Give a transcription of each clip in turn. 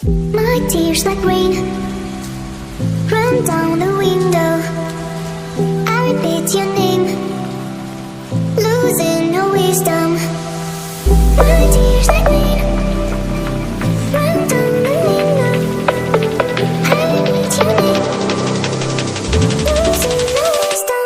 My tears like rain run down the window. I repeat your name, losing no wisdom. My tears like rain run down the window. I repeat your name, losing no wisdom.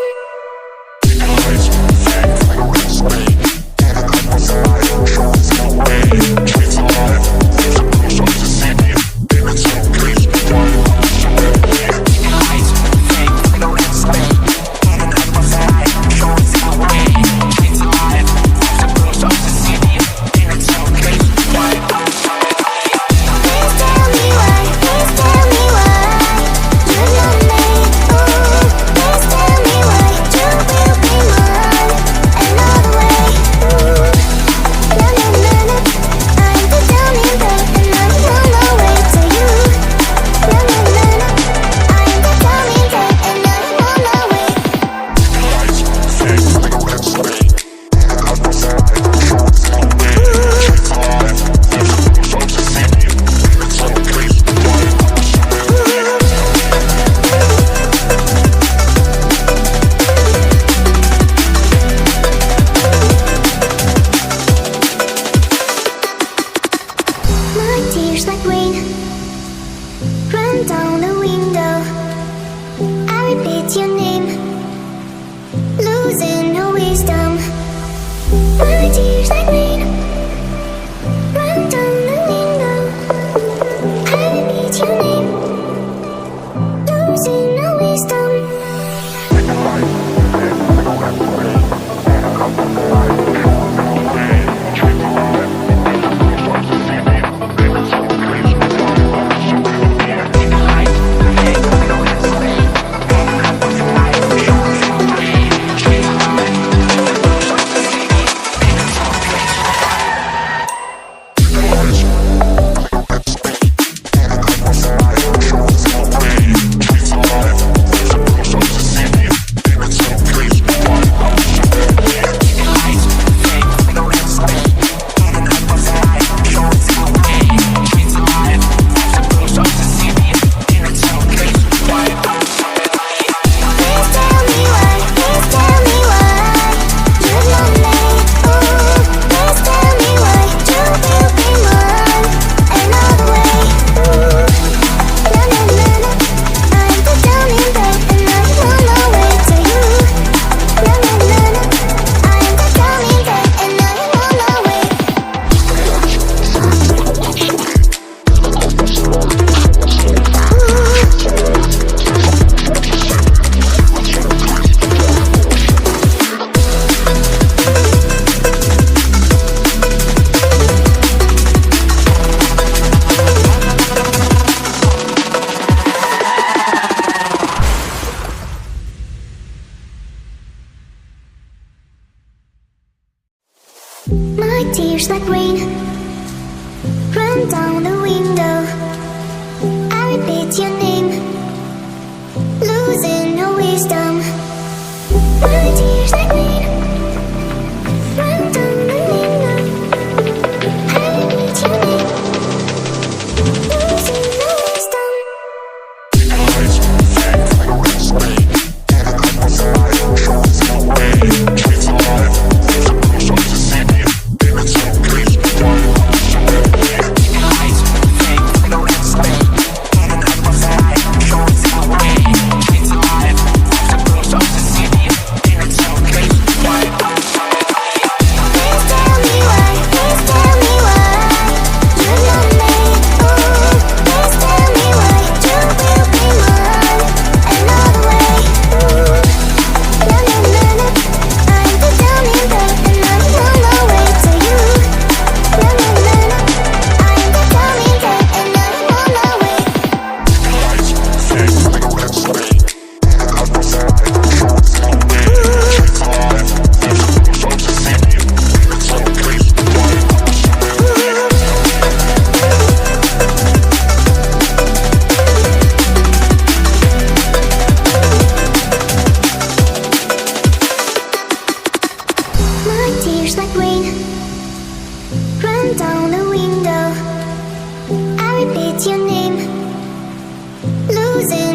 Tears like rain run down the window. I repeat your name, losing no wisdom. My tears like rain run down the window. I repeat your name, losing no wisdom. My tears like rain run down the window. I repeat your name, losing no wisdom. My tears like rain run down the window. I repeat your name, losing no wisdom. your name. Losing